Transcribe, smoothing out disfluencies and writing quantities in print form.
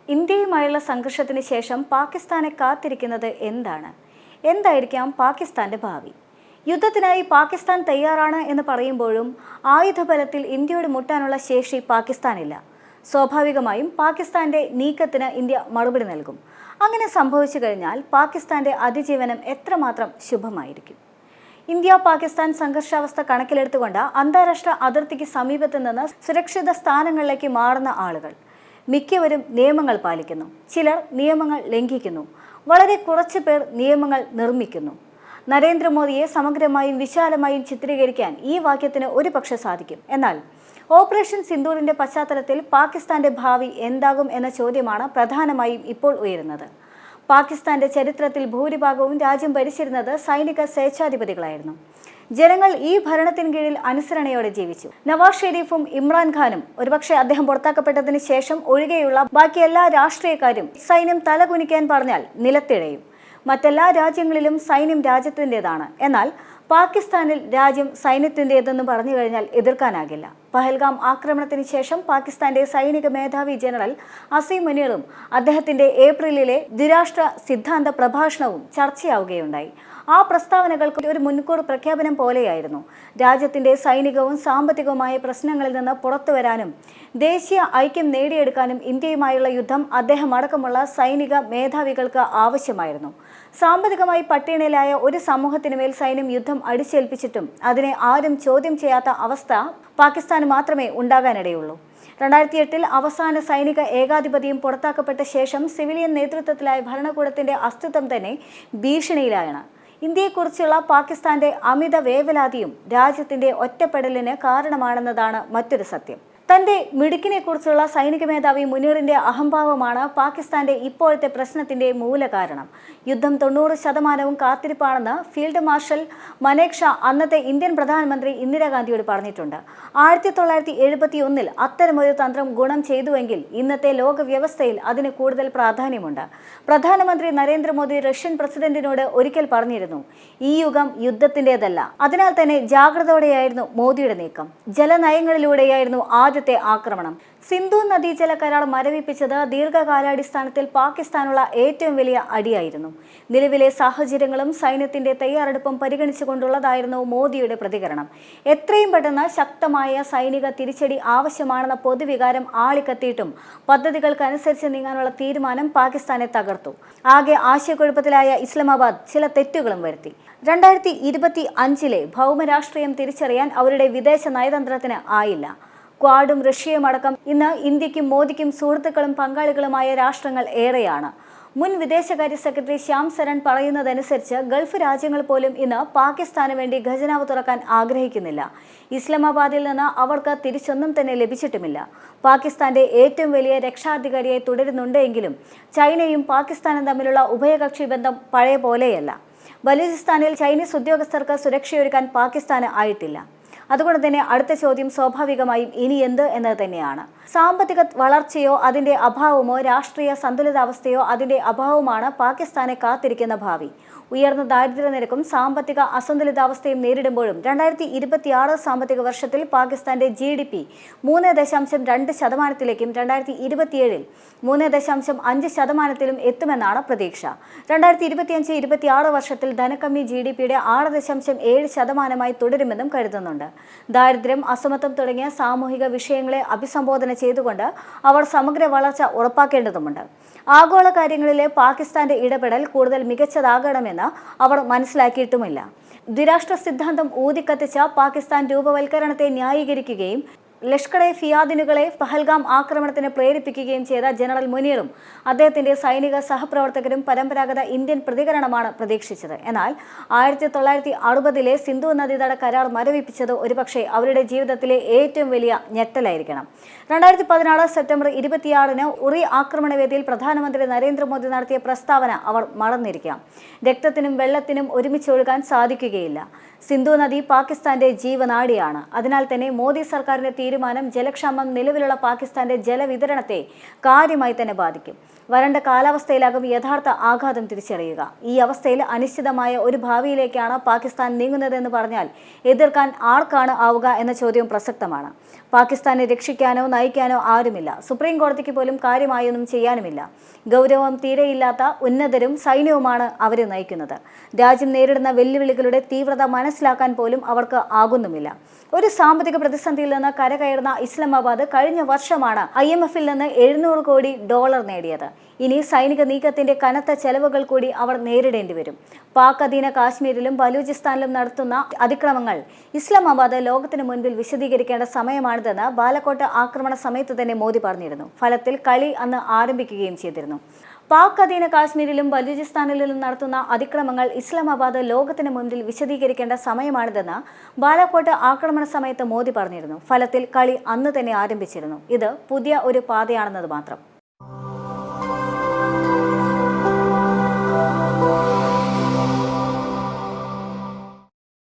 ഇന്ത്യയുമായുള്ള സംഘർഷത്തിന് ശേഷം പാകിസ്ഥാനെ കാത്തിരിക്കുന്നത് എന്താണ്? എന്തായിരിക്കാം പാകിസ്ഥാന്റെ ഭാവി? യുദ്ധത്തിനായി പാകിസ്ഥാൻ തയ്യാറാണ് എന്ന് പറയുമ്പോഴും ആയുധബലത്തിൽ ഇന്ത്യയോട് മുട്ടാനുള്ള ശേഷി പാകിസ്ഥാനില്ല. സ്വാഭാവികമായും പാകിസ്ഥാന്റെ നീക്കത്തിന് ഇന്ത്യ മറുപടി നൽകും. അങ്ങനെ സംഭവിച്ചു കഴിഞ്ഞാൽ പാകിസ്ഥാന്റെ അതിജീവനം എത്രമാത്രം ശുഭമായിരിക്കും? ഇന്ത്യ പാകിസ്ഥാൻ സംഘർഷാവസ്ഥ കണക്കിലെടുത്തുകൊണ്ട് അന്താരാഷ്ട്ര അതിർത്തിക്ക് സമീപത്ത് നിന്ന് സുരക്ഷിത സ്ഥാനങ്ങളിലേക്ക് മാറുന്ന ആളുകൾ മിക്കവരും നിയമങ്ങൾ പാലിക്കുന്നു. ചിലർ നിയമങ്ങൾ ലംഘിക്കുന്നു. വളരെ കുറച്ചു പേർ നിയമങ്ങൾ നിർമ്മിക്കുന്നു. നരേന്ദ്രമോദിയെ സമഗ്രമായും വിശാലമായും ചിത്രീകരിക്കാൻ ഈ വാക്യത്തിന് ഒരുപക്ഷെ സാധിക്കും. എന്നാൽ ഓപ്പറേഷൻ സിന്ദൂറിന്റെ പശ്ചാത്തലത്തിൽ പാകിസ്ഥാന്റെ ഭാവി എന്താകും എന്ന ചോദ്യമാണ് പ്രധാനമായും ഇപ്പോൾ ഉയരുന്നത്. പാകിസ്ഥാന്റെ ചരിത്രത്തിൽ ഭൂരിഭാഗവും രാജ്യം ഭരിച്ചിരുന്നത് സൈനിക സ്വേച്ഛാധിപതികളായിരുന്നു. ജനങ്ങൾ ഈ ഭരണത്തിന് കീഴിൽ അനുസരണയോടെ ജീവിച്ചു. നവാസ് ഷെരീഫും ഇമ്രാൻഖാനും, ഒരുപക്ഷെ അദ്ദേഹം പുറത്താക്കപ്പെട്ടതിന് ശേഷം ഒഴികെയുള്ള ബാക്കി എല്ലാ രാഷ്ട്രീയക്കാരും സൈന്യം തലകുനിക്കാൻ പറഞ്ഞാൽ നിലത്തിഴയും. മറ്റെല്ലാ രാജ്യങ്ങളിലും സൈന്യം രാജ്യത്തിൻ്റെതാണ്. എന്നാൽ പാകിസ്ഥാനിൽ രാജ്യം സൈന്യത്തിൻ്റെതെന്ന് പറഞ്ഞു കഴിഞ്ഞാൽ എതിർക്കാനാകില്ല. പഹൽഗാം ആക്രമണത്തിന് ശേഷം പാകിസ്ഥാന്റെ സൈനിക മേധാവി ജനറൽ അസീം മുനീറും അദ്ദേഹത്തിന്റെ ഏപ്രിലിലെ ദ്വിരാഷ്ട്ര സിദ്ധാന്ത പ്രഭാഷണവും ചർച്ചയാവുകയുണ്ടായി. ആ പ്രസ്താവനകൾക്ക് ഒരു മുൻകൂർ പ്രഖ്യാപനം പോലെയായിരുന്നു. രാജ്യത്തിന്റെ സൈനികവും സാമ്പത്തികവുമായ പ്രശ്നങ്ങളിൽ നിന്ന് പുറത്തുവരാനും ദേശീയ ഐക്യം നേടിയെടുക്കാനും ഇന്ത്യയുമായുള്ള യുദ്ധം അദ്ദേഹം അടക്കമുള്ള സൈനിക മേധാവികൾക്ക് ആവശ്യമായിരുന്നു. സാമ്പത്തികമായി പട്ടിണിയിലായ ഒരു സമൂഹത്തിനുമേൽ സൈന്യം യുദ്ധം അടിച്ചേൽപ്പിച്ചിട്ടും അതിനെ ആരും ചോദ്യം ചെയ്യാത്ത അവസ്ഥ പാകിസ്ഥാന് മാത്രമേ ഉണ്ടാകാനിടയുള്ളൂ. 2008 അവസാന സൈനിക ഏകാധിപതിയും പുറത്താക്കപ്പെട്ട ശേഷം സിവിലിയൻ നേതൃത്വത്തിലായ ഭരണകൂടത്തിന്റെ അസ്തിത്വം തന്നെ ഭീഷണിയിലാണ്. ഇന്ത്യയെക്കുറിച്ചുള്ള പാകിസ്ഥാന്റെ അമിത വേവലാതിയും രാജ്യത്തിന്റെ ഒറ്റപ്പെടലിന് കാരണമാണെന്നതാണ് മറ്റൊരു സത്യം. തന്റെ മിടുക്കിനെക്കുറിച്ചുള്ള സൈനിക മേധാവി മുനീറിന്റെ അഹംഭാവമാണ് പാകിസ്ഥാന്റെ ഇപ്പോഴത്തെ പ്രശ്നത്തിന്റെ മൂലകാരണം. യുദ്ധം 90% കാത്തിരിപ്പാണെന്ന് ഫീൽഡ് മാർഷൽ മനേക് ഷാ അന്നത്തെ ഇന്ത്യൻ പ്രധാനമന്ത്രി ഇന്ദിരാഗാന്ധിയോട് പറഞ്ഞിട്ടുണ്ട്. 1971 അത്തരമൊരു തന്ത്രം ഗുണം ചെയ്തുവെങ്കിൽ ഇന്നത്തെ ലോക വ്യവസ്ഥയിൽ അതിന് കൂടുതൽ പ്രാധാന്യമുണ്ട്. പ്രധാനമന്ത്രി നരേന്ദ്രമോദി റഷ്യൻ പ്രസിഡന്റിനോട് ഒരിക്കൽ പറഞ്ഞിരുന്നു, ഈ യുഗം യുദ്ധത്തിൻ്റെതല്ല. അതിനാൽ തന്നെ ജാഗ്രതയോടെയായിരുന്നു മോദിയുടെ നീക്കം. ജലനയങ്ങളിലൂടെയായിരുന്നു ആദ്യത്തെ ആക്രമണം. സിന്ധു നദീജല കരാർ മരവിപ്പിച്ചത് ദീർഘകാലാടിസ്ഥാനത്തിൽ പാകിസ്ഥാനുള്ള ഏറ്റവും വലിയ അടിയായിരുന്നു. നിലവിലെ സാഹചര്യങ്ങളും സൈന്യത്തിന്റെ തയ്യാറെടുപ്പും പരിഗണിച്ചുകൊണ്ടുള്ളതായിരുന്നു മോദിയുടെ പ്രതികരണം. എത്രയും പെട്ടെന്ന് ശക്തമായ സൈനിക തിരിച്ചടി ആവശ്യമാണെന്ന പൊതുവികാരം ആളിക്കത്തിയിട്ടും പദ്ധതികൾക്കനുസരിച്ച് നീങ്ങാനുള്ള തീരുമാനം പാകിസ്ഥാനെ തകർത്തു. ആകെ ആശയക്കുഴപ്പത്തിലായ ഇസ്ലാമാബാദ് ചില തെറ്റുകളും വരുത്തി. 2025 ഭൗമരാഷ്ട്രീയം തിരിച്ചറിയാൻ അവരുടെ വിദേശ നയതന്ത്രത്തിന് ആയില്ല. ക്വാഡും റഷ്യയും അടക്കം ഇന്ന് ഇന്ത്യക്കും മോദിക്കും സുഹൃത്തുക്കളും പങ്കാളികളുമായ രാഷ്ട്രങ്ങൾ ഏറെയാണ്. മുൻ വിദേശകാര്യ സെക്രട്ടറി ശ്യാം സരൺ പറയുന്നതനുസരിച്ച് ഗൾഫ് രാജ്യങ്ങൾ പോലും ഇന്ന് പാകിസ്ഥാന് വേണ്ടി ഖജനാവ് തുറക്കാൻ ആഗ്രഹിക്കുന്നില്ല. ഇസ്ലാമാബാദിൽ നിന്ന് അവർക്ക് തിരിച്ചൊന്നും തന്നെ ലഭിച്ചിട്ടുമില്ല. പാകിസ്ഥാന്റെ ഏറ്റവും വലിയ രക്ഷാധികാരിയായി തുടരുന്നുണ്ടെങ്കിലും ചൈനയും പാകിസ്ഥാനും തമ്മിലുള്ള ഉഭയകക്ഷി ബന്ധം പഴയ പോലെയല്ല. ബലൂചിസ്ഥാനിൽ ചൈനീസ് ഉദ്യോഗസ്ഥർക്ക് സുരക്ഷയൊരുക്കാൻ പാകിസ്ഥാന് ആയിട്ടില്ല. അതുകൊണ്ട് തന്നെ അടുത്ത ചോദ്യം സ്വാഭാവികമായും ഇനി എന്ത് എന്നത് തന്നെയാണ്. സാമ്പത്തിക വളർച്ചയോ അതിന്റെ അഭാവമോ രാഷ്ട്രീയ സന്തുലിതാവസ്ഥയോ അതിന്റെ അഭാവമാണ് പാകിസ്ഥാനെ കാത്തിരിക്കുന്ന ഭാവി. ഉയർന്ന ദാരിദ്ര്യ നിരക്കും സാമ്പത്തിക അസന്തുലിതാവസ്ഥയും നേരിടുമ്പോഴും 2026 സാമ്പത്തിക വർഷത്തിൽ പാകിസ്ഥാന്റെ GDP 3.2%ലേക്കും 2027 3.5%ത്തിലും എത്തുമെന്നാണ് പ്രതീക്ഷ. 2025-26 വർഷത്തിൽ ധനകമ്മി GDPയുടെ 6.7%മായി തുടരുമെന്നും കരുതുന്നുണ്ട്. ദാരിദ്ര്യം, അസമത്വം തുടങ്ങിയ സാമൂഹിക വിഷയങ്ങളെ അഭിസംബോധന ചെയ്തുകൊണ്ട് അവർ സമഗ്ര വളർച്ച ഉറപ്പാക്കേണ്ടതുണ്ട്. ആഗോള കാര്യങ്ങളിലെ പാകിസ്ഥാന്റെ ഇടപെടൽ കൂടുതൽ മികച്ചതാകണമെന്ന് അവർ മനസ്സിലാക്കിയിട്ടുമില്ല. ദ്വിരാഷ്ട്ര സിദ്ധാന്തം ഊതിക്കത്തിച്ച പാകിസ്ഥാൻ രൂപവൽക്കരണത്തെ ന്യായീകരിക്കുകയും ലഷ്കർ-ഇ-ഫിയാദിനുകളെ പഹൽഗാം ആക്രമണത്തിന് പ്രേരിപ്പിക്കുകയും ചെയ്ത ജനറൽ മുനീറും അദ്ദേഹത്തിന്റെ സൈനിക സഹപ്രവർത്തകരും പരമ്പരാഗത ഇന്ത്യൻ പ്രതികരണമാണ് പ്രതീക്ഷിച്ചത്. എന്നാൽ 1960 സിന്ധു നദീതട കരാർ മരവിപ്പിച്ചത് ഒരുപക്ഷെ അവരുടെ ജീവിതത്തിലെ ഏറ്റവും വലിയ ഞെട്ടലായിരിക്കണം. 2016 സെപ്റ്റംബർ 26 ഉറി ആക്രമണവേദിയിൽ പ്രധാനമന്ത്രി നരേന്ദ്രമോദി നടത്തിയ പ്രസ്താവന അവർ മറന്നിരിക്കാം. രക്തത്തിനും വെള്ളത്തിനും ഒരുമിച്ചൊഴുകാൻ സാധിക്കുകയില്ല. സിന്ധു നദി പാകിസ്ഥാന്റെ ജീവനാഡിയാണ്. അതിനാൽ തന്നെ മോദി സർക്കാരിന്റെ തീരുമാനം ജലക്ഷാമം നിലവിലുള്ള പാകിസ്ഥാന്റെ ജലവിതരണത്തെ കാര്യമായി തന്നെ ബാധിക്കും. വരണ്ട കാലാവസ്ഥയിലാകും യഥാർത്ഥ ആഘാതം തിരിച്ചറിയുക. ഈ അവസ്ഥയിൽ അനിശ്ചിതമായ ഒരു ഭാവിയിലേക്കാണ് പാകിസ്ഥാൻ നീങ്ങുന്നതെന്ന് പറഞ്ഞാൽ എതിർക്കാൻ ആർക്കാണ് ആവുക എന്ന ചോദ്യവും പ്രസക്തമാണ്. പാകിസ്ഥാനെ രക്ഷിക്കാനോ നയിക്കാനോ ആരുമില്ല. സുപ്രീം കോടതിക്ക് പോലും കാര്യമായൊന്നും ചെയ്യാനുമില്ല. ഗൗരവം തീരെയില്ലാത്ത ഉന്നതരും സൈന്യവുമാണ് അവരെ നയിക്കുന്നത്. രാജ്യം നേരിടുന്ന വെല്ലുവിളികളുടെ തീവ്രത മനസ്സിലാക്കാൻ പോലും അവർക്ക് ആകുന്നുമില്ല. ഒരു സാമ്പത്തിക പ്രതിസന്ധിയിൽ നിന്ന് കരകയറുന്ന ഇസ്ലാമാബാദ് കഴിഞ്ഞ വർഷമാണ് IMF-ൽ നിന്ന് $700 കോടി നേടിയത്. ഇനി സൈനിക നീക്കത്തിന്റെ കനത്ത ചെലവുകൾ കൂടി അവർ നേരിടേണ്ടി വരും. പാക് അധീന കാശ്മീരിലും ബലൂചിസ്ഥാനിലും നടത്തുന്ന അതിക്രമങ്ങൾ ഇസ്ലാമാബാദ് ലോകത്തിന് മുൻപിൽ വിശദീകരിക്കേണ്ട സമയമാണിതെന്ന് ബാലക്കോട്ട് ആക്രമണ സമയത്ത് തന്നെ മോദി പറഞ്ഞിരുന്നു. ഫലത്തിൽ കളി അന്ന് ആരംഭിക്കുകയും ചെയ്തിരുന്നു. പാക് അധീന കാശ്മീരിലും ബലൂചിസ്ഥാനിലും നടത്തുന്ന അതിക്രമങ്ങൾ ഇസ്ലാമാബാദ് ലോകത്തിന് മുൻപിൽ വിശദീകരിക്കേണ്ട സമയമാണിതെന്ന് ബാലക്കോട്ട് ആക്രമണ സമയത്ത് മോദി പറഞ്ഞിരുന്നു. ഫലത്തിൽ കളി അന്ന് തന്നെ ആരംഭിച്ചിരുന്നു. ഇത് പുതിയ ഒരു പാതയാണെന്നത് മാത്രം.